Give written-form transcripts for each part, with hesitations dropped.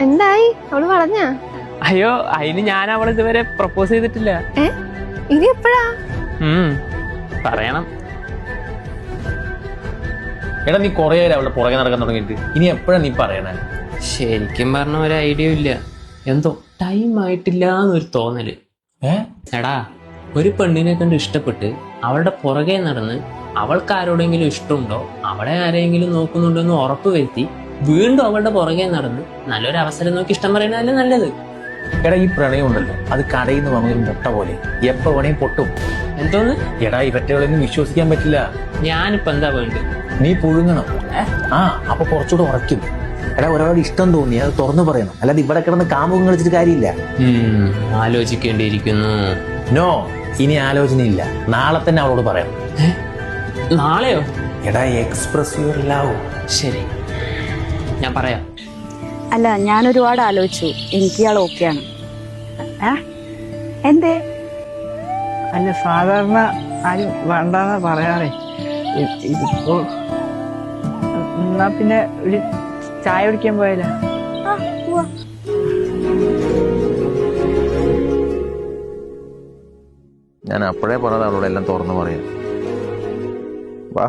എന്തായി? അവള് വളഞ്ഞാ? അയ്യോ, അതിന് ഞാൻ അവൾ ഇതുവരെ പ്രപ്പോസ് ചെയ്തിട്ടില്ല. ഇനി എപ്പോഴാ? പറയണം. എടാ നീ കൊറേ അവളുടെ പുറകെ നടക്കാൻ തുടങ്ങിയിട്ട് ഇനി എപ്പോഴാ നീ പറയണേ? ശരിക്കും പറഞ്ഞ ഒരു ഐഡിയ ഇല്ല, എന്തോ ടൈം ആയിട്ടില്ല എന്നൊരു തോന്നല്. എടാ, ഒരു പെണ്ണിനെ കണ്ട് ഇഷ്ടപ്പെട്ട് അവളുടെ പുറകെ നടന്ന് അവൾക്ക് ആരോടെങ്കിലും ഇഷ്ടമുണ്ടോ, അവളെ ആരെങ്കിലും നോക്കുന്നുണ്ടോ എന്ന് ഉറപ്പ് വരുത്തി വീണ്ടും അവളുടെ പുറകെ നടന്ന് നല്ലൊരു അവസരം നോക്കി ഇഷ്ടം പറയുന്നതല്ലേ നല്ലത്. എടാ ഈ പ്രണയം ഉണ്ടല്ലോ, അത് കടയിൽ നിന്ന് വാങ്ങുന്ന ഒരു മുട്ട പോലെ എപ്പോ വേണേയും പൊട്ടും. എന്തോന്ന്? എടാ ഇവറ്റകളൊന്നും വിശ്വസിക്കാൻ പറ്റില്ല. ഞാനിപ്പോ എന്താ വേണ്ടത്? നീ പുഴുങ്ങണം. അപ്പൊ കുറച്ചുകൂടെ ഉറയ്ക്കും. എടാ ഒരാളോട് ഇഷ്ടം തോന്നി അത് തുറന്നു പറയണം, അല്ലാതെ ഇവിടെ കിടന്ന് കാമുകം കളിച്ചിട്ട് കാര്യമില്ല. ആലോചിക്കേണ്ടിയിരിക്കുന്നു. നോ, ഇനി ആലോചനയില്ല. നാളെ തന്നെ അവളോട് പറയണം. നാളെയോ? എടാ എക്സ്പ്രസ് യുവർ ലവ്. ശരി, ഞാൻ പറയാം. അല്ല, ഞാൻ ഒരുപാട് ആലോചിച്ചു. എനിക്ക് ഇയാൾ ഓക്കെയാണ്. എന്തേ? അല്ല, സാധാരണ ആരും വേണ്ടെന്ന് പറയാറേ. ഇതിപ്പോ എന്നാ പിന്നെ ഒരു ചായ കുടിക്കാൻ പോയാലോ? ഞാൻ അപ്പോഴേ പറഞ്ഞത് അവളോട് എല്ലാം തുറന്നു പറയാം. വാ.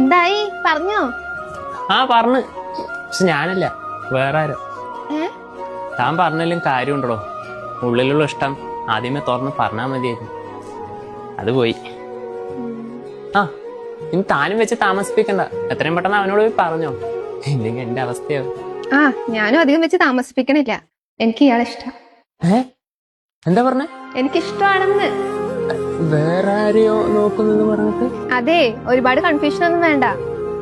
എന്തായി? പറഞ്ഞോ? പറഞ്ഞു. പക്ഷെ ഞാനല്ല, വേറെ ആരോ. താൻ പറഞ്ഞാലും കാര്യമുണ്ടോ? ഉള്ളിലുള്ള ഇഷ്ടം ആദ്യമേ തുറന്ന് പറഞ്ഞാൽ മതിയായിരുന്നു. അത് പോയി. ഇനി താനും വെച്ച് താമസിപ്പിക്കണ്ട. എത്രയും പെട്ടെന്ന് അവനോട് പോയി പറഞ്ഞോ, ഇല്ലെങ്കിൽ എന്റെ അവസ്ഥയാവും. ഞാനും അധികം വെച്ച് താമസിപ്പിക്കണില്ല. എനിക്ക് ഇയാളെ ഇഷ്ടം. എന്താ പറഞ്ഞേ? എനിക്കിഷ്ടമാണെന്ന്. വേറെ ആരെയോ നോക്കുന്നെന്ന് പറഞ്ഞിട്ട്? അതെ, ഒരുപാട് കൺഫ്യൂഷൻ ഒന്നും വേണ്ട.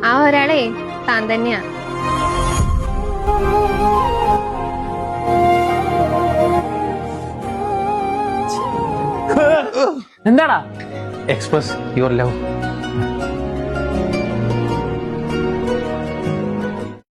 ആ ഒരാളെ താൻ തന്നെയാ. എന്താടാ? Express your love.